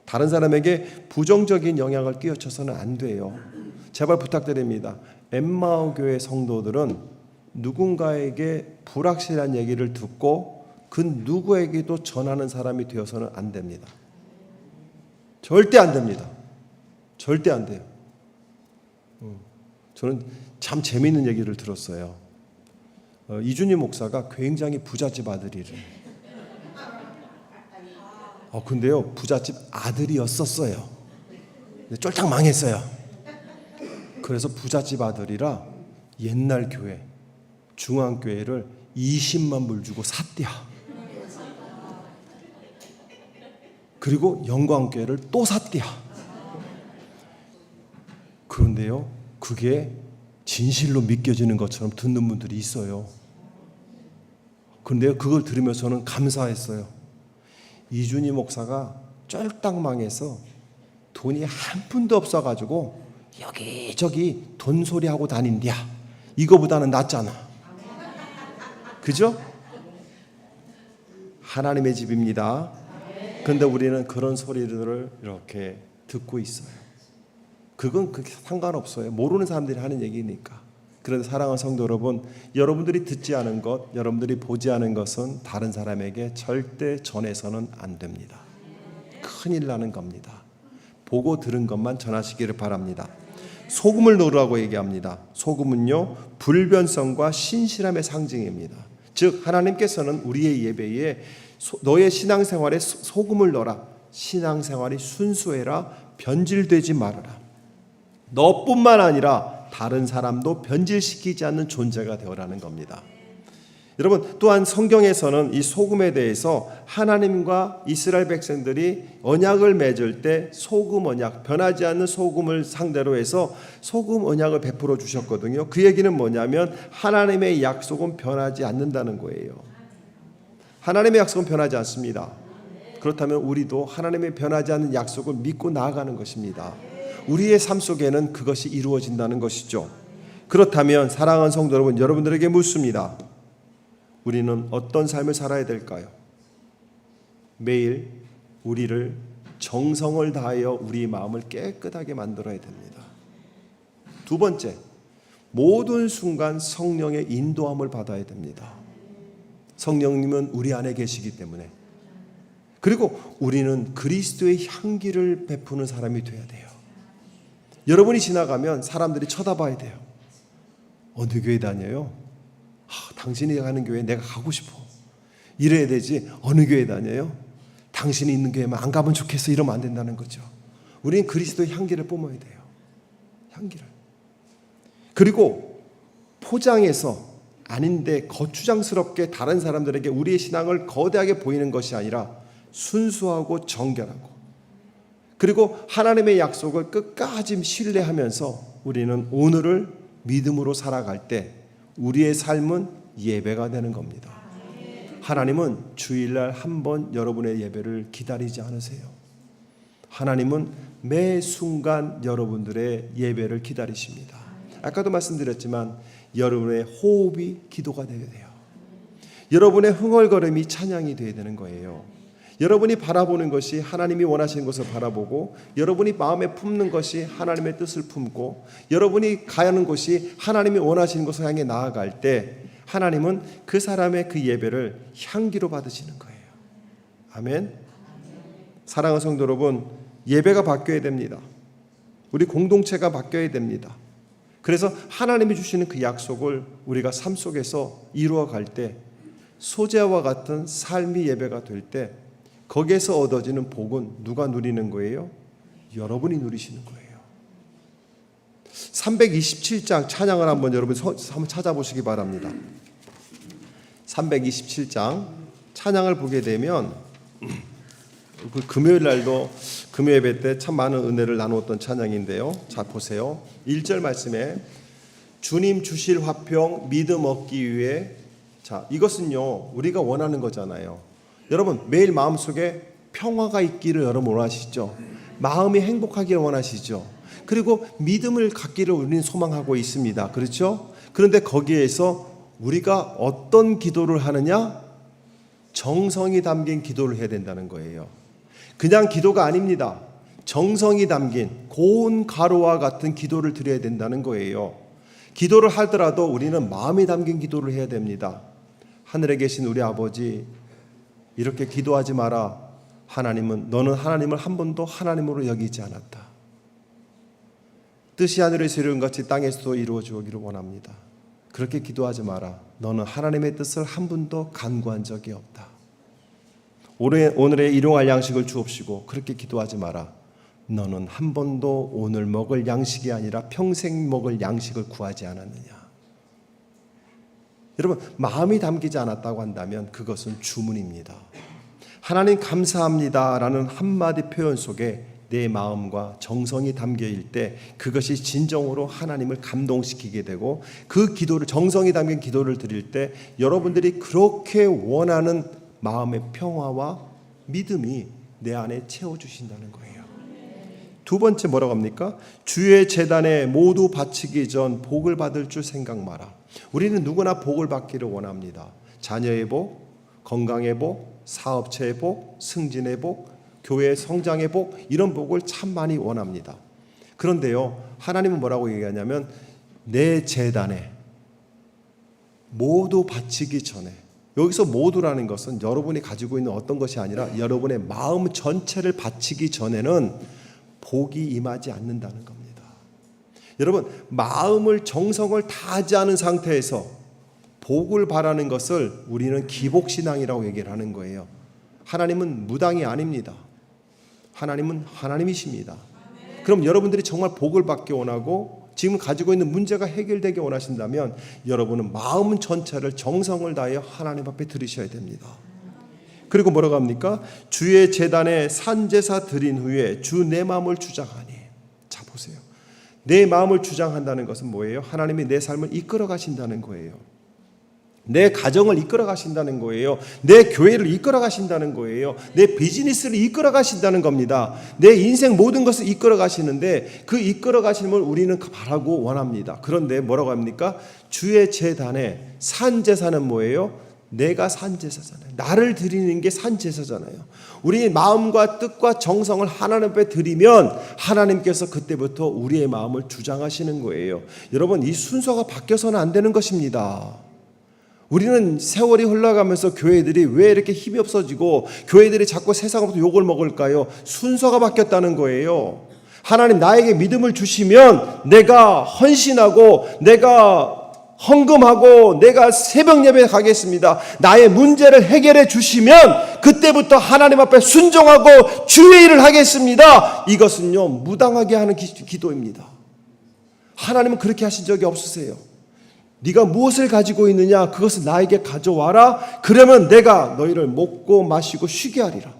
다른 사람에게 부정적인 영향을 끼쳐서는 안 돼요. 제발 부탁드립니다. 엠마오 교회 성도들은 누군가에게 불확실한 얘기를 듣고 그 누구에게도 전하는 사람이 되어서는 안 됩니다. 절대 안 됩니다. 절대 안 돼요. 저는 참 재미있는 얘기를 들었어요. 이준희 목사가 굉장히 부잣집 아들이래요. 근데요, 부잣집 아들이었었어요. 근데 쫄딱 망했어요. 그래서 부잣집 아들이라 옛날 교회, 중앙교회를 20만 불 주고 샀대요. 그리고 영광교회를 또 샀대요. 그런데요, 그게 진실로 믿겨지는 것처럼 듣는 분들이 있어요. 그런데 그걸 들으면서는 감사했어요. 이준희 목사가 쫄딱 망해서 돈이 한 푼도 없어가지고 여기저기 돈소리 하고 다닌디야. 이거보다는 낫잖아. 그죠? 하나님의 집입니다. 그런데 우리는 그런 소리들을 이렇게 듣고 있어요. 그건 상관없어요. 모르는 사람들이 하는 얘기니까. 그런데 사랑하는 성도 여러분, 여러분들이 듣지 않은 것, 여러분들이 보지 않은 것은 다른 사람에게 절대 전해서는 안 됩니다. 큰일 나는 겁니다. 보고 들은 것만 전하시기를 바랍니다. 소금을 넣으라고 얘기합니다. 소금은요, 불변성과 신실함의 상징입니다. 즉 하나님께서는 우리의 예배에 너의 신앙생활에 소금을 넣어라. 신앙생활이 순수해라. 변질되지 말아라. 너뿐만 아니라 다른 사람도 변질시키지 않는 존재가 되어라는 겁니다. 여러분, 또한 성경에서는 이 소금에 대해서 하나님과 이스라엘 백성들이 언약을 맺을 때 소금 언약, 변하지 않는 소금을 상대로 해서 소금 언약을 베풀어 주셨거든요. 그 얘기는 뭐냐면 하나님의 약속은 변하지 않는다는 거예요. 하나님의 약속은 변하지 않습니다. 그렇다면 우리도 하나님의 변하지 않는 약속을 믿고 나아가는 것입니다. 우리의 삶 속에는 그것이 이루어진다는 것이죠. 그렇다면 사랑하는 성도 여러분, 여러분들에게 묻습니다. 우리는 어떤 삶을 살아야 될까요? 매일 우리를 정성을 다하여 우리 마음을 깨끗하게 만들어야 됩니다. 두 번째, 모든 순간 성령의 인도함을 받아야 됩니다. 성령님은 우리 안에 계시기 때문에. 그리고 우리는 그리스도의 향기를 베푸는 사람이 돼야 돼요. 여러분이 지나가면 사람들이 쳐다봐야 돼요. 어느 교회 다녀요? 당신이 가는 교회에 내가 가고 싶어. 이래야 되지. 어느 교회 다녀요? 당신이 있는 교회만 안 가면 좋겠어. 이러면 안 된다는 거죠. 우리는 그리스도의 향기를 뿜어야 돼요. 향기를. 그리고 포장해서 아닌데 거추장스럽게 다른 사람들에게 우리의 신앙을 거대하게 보이는 것이 아니라 순수하고 정결하고, 그리고 하나님의 약속을 끝까지 신뢰하면서 우리는 오늘을 믿음으로 살아갈 때 우리의 삶은 예배가 되는 겁니다. 하나님은 주일날 한 번 여러분의 예배를 기다리지 않으세요. 하나님은 매 순간 여러분들의 예배를 기다리십니다. 아까도 말씀드렸지만 여러분의 호흡이 기도가 되어야 돼요. 여러분의 흥얼거림이 찬양이 되어야 되는 거예요. 여러분이 바라보는 것이 하나님이 원하시는 것을 바라보고, 여러분이 마음에 품는 것이 하나님의 뜻을 품고, 여러분이 가는 곳이 하나님이 원하시는 것을 향해 나아갈 때 하나님은 그 사람의 그 예배를 향기로 받으시는 거예요. 아멘. 사랑하는 성도 여러분, 예배가 바뀌어야 됩니다. 우리 공동체가 바뀌어야 됩니다. 그래서 하나님이 주시는 그 약속을 우리가 삶 속에서 이루어갈 때 소재와 같은 삶이 예배가 될 때 거기에서 얻어지는 복은 누가 누리는 거예요? 여러분이 누리시는 거예요. 327장 찬양을 한번 여러분 한번 찾아보시기 바랍니다. 327장 찬양을 보게 되면 금요일 날도 금요 예배 때 참 많은 은혜를 나누었던 찬양인데요. 자 보세요. 1절 말씀에 주님 주실 화평 믿음 얻기 위해, 자 이것은요 우리가 원하는 거잖아요. 여러분 매일 마음속에 평화가 있기를 여러분 원하시죠? 마음이 행복하기를 원하시죠? 그리고 믿음을 갖기를 우리는 소망하고 있습니다. 그렇죠? 그런데 거기에서 우리가 어떤 기도를 하느냐? 정성이 담긴 기도를 해야 된다는 거예요. 그냥 기도가 아닙니다. 정성이 담긴 고운 가루와 같은 기도를 드려야 된다는 거예요. 기도를 하더라도 우리는 마음이 담긴 기도를 해야 됩니다. 하늘에 계신 우리 아버지, 이렇게 기도하지 마라. 하나님은, 너는 하나님을 한 번도 하나님으로 여기지 않았다. 뜻이 하늘에서 이루어진 같이 땅에서도 이루어지기를 원합니다. 그렇게 기도하지 마라. 너는 하나님의 뜻을 한 번도 간구한 적이 없다. 오늘의 일용할 양식을 주옵시고, 그렇게 기도하지 마라. 너는 한 번도 오늘 먹을 양식이 아니라 평생 먹을 양식을 구하지 않았느냐. 여러분 마음이 담기지 않았다고 한다면 그것은 주문입니다. 하나님 감사합니다라는 한마디 표현 속에 내 마음과 정성이 담겨일 때 그것이 진정으로 하나님을 감동시키게 되고 그 기도를 정성이 담긴 기도를 드릴 때 여러분들이 그렇게 원하는 마음의 평화와 믿음이 내 안에 채워주신다는 거예요. 두 번째 뭐라고 합니까? 주의 제단에 모두 바치기 전 복을 받을 줄 생각 마라. 우리는 누구나 복을 받기를 원합니다. 자녀의 복, 건강의 복, 사업체의 복, 승진의 복, 교회의 성장의 복, 이런 복을 참 많이 원합니다. 그런데요, 하나님은 뭐라고 얘기하냐면 내 제단에 모두 바치기 전에, 여기서 모두라는 것은 여러분이 가지고 있는 어떤 것이 아니라 여러분의 마음 전체를 바치기 전에는 복이 임하지 않는다는 겁니다. 여러분, 마음을 정성을 다하지 않은 상태에서 복을 바라는 것을 우리는 기복신앙이라고 얘기를 하는 거예요. 하나님은 무당이 아닙니다. 하나님은 하나님이십니다. 그럼 여러분들이 정말 복을 받기 원하고 지금 가지고 있는 문제가 해결되기 원하신다면 여러분은 마음 전체를 정성을 다하여 하나님 앞에 드리셔야 됩니다. 그리고 뭐라고 합니까? 주의 제단에 산제사 드린 후에 주 내 마음을 주장하니. 자, 보세요. 내 마음을 주장한다는 것은 뭐예요? 하나님이 내 삶을 이끌어 가신다는 거예요. 내 가정을 이끌어 가신다는 거예요. 내 교회를 이끌어 가신다는 거예요. 내 비즈니스를 이끌어 가신다는 겁니다. 내 인생 모든 것을 이끌어 가시는데 그 이끌어 가심을 우리는 바라고 원합니다. 그런데 뭐라고 합니까? 주의 제단에 산제사는 뭐예요? 내가 산제사잖아요. 나를 드리는 게 산제사잖아요. 우리 마음과 뜻과 정성을 하나님 앞에 드리면 하나님께서 그때부터 우리의 마음을 주장하시는 거예요. 여러분, 이 순서가 바뀌어서는 안 되는 것입니다. 우리는 세월이 흘러가면서 교회들이 왜 이렇게 힘이 없어지고 교회들이 자꾸 세상으로부터 욕을 먹을까요? 순서가 바뀌었다는 거예요. 하나님 나에게 믿음을 주시면 내가 헌신하고 내가 헌금하고 내가 새벽 예배에 가겠습니다. 나의 문제를 해결해 주시면 그때부터 하나님 앞에 순종하고 주의 일을 하겠습니다. 이것은요, 무당하게 하는 기도입니다. 하나님은 그렇게 하신 적이 없으세요. 네가 무엇을 가지고 있느냐, 그것을 나에게 가져와라. 그러면 내가 너희를 먹고 마시고 쉬게 하리라.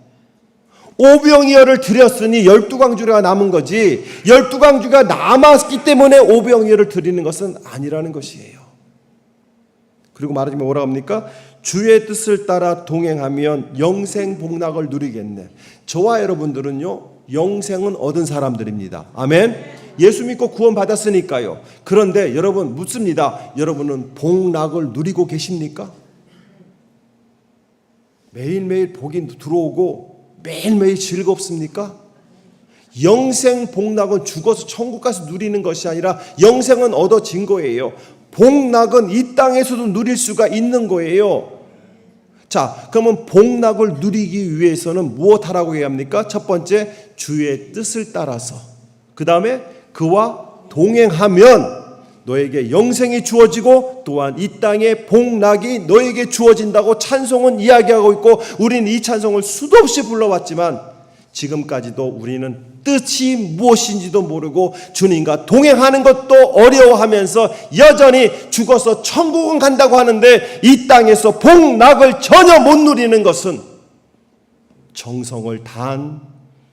오병이어를 드렸으니 12광주가 남은 거지, 12광주가 남았기 때문에 오병이어를 드리는 것은 아니라는 것이에요. 그리고 말하자면 뭐라고 합니까? 주의 뜻을 따라 동행하면 영생 복락을 누리겠네. 저와 여러분들은요, 영생은 얻은 사람들입니다. 아멘. 예수 믿고 구원 받았으니까요. 그런데 여러분 묻습니다. 여러분은 복락을 누리고 계십니까? 매일매일 복이 들어오고 매일매일 즐겁습니까? 영생 복락은 죽어서 천국 가서 누리는 것이 아니라 영생은 얻어진 거예요. 복락은 이 땅에서도 누릴 수가 있는 거예요. 자, 그러면 복락을 누리기 위해서는 무엇하라고 얘기합니까? 첫 번째, 주의 뜻을 따라서, 그 다음에 그와 동행하면 너에게 영생이 주어지고 또한 이 땅의 복락이 너에게 주어진다고 찬송은 이야기하고 있고, 우리는 이 찬송을 수도 없이 불러왔지만 지금까지도 우리는 뜻이 무엇인지도 모르고 주님과 동행하는 것도 어려워하면서 여전히 죽어서 천국은 간다고 하는데 이 땅에서 복락을 전혀 못 누리는 것은 정성을 다한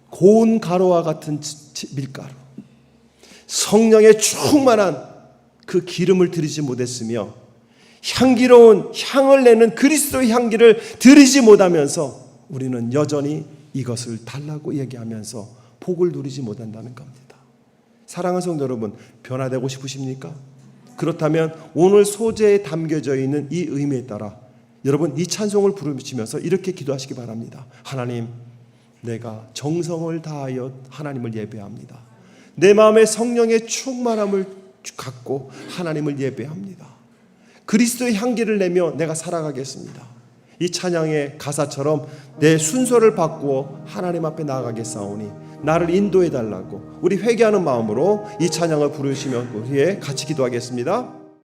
고운 가루와 같은 밀가루, 성령의 충만한 그 기름을 드리지 못했으며 향기로운 향을 내는 그리스도의 향기를 드리지 못하면서 우리는 여전히 이것을 달라고 얘기하면서 복을 누리지 못한다는 겁니다. 사랑하는 성도 여러분, 변화되고 싶으십니까? 그렇다면 오늘 소재에 담겨져 있는 이 의미에 따라 여러분 이 찬송을 부르시면서 이렇게 기도하시기 바랍니다. 하나님, 내가 정성을 다하여 하나님을 예배합니다. 내 마음에 성령의 충만함을 갖고 하나님을 예배합니다. 그리스도의 향기를 내며 내가 살아가겠습니다. 이 찬양의 가사처럼 내 순서를 바꾸어 하나님 앞에 나아가겠사오니 나를 인도해 달라고 우리 회개하는 마음으로 이 찬양을 부르시며 우리의 같이 기도하겠습니다.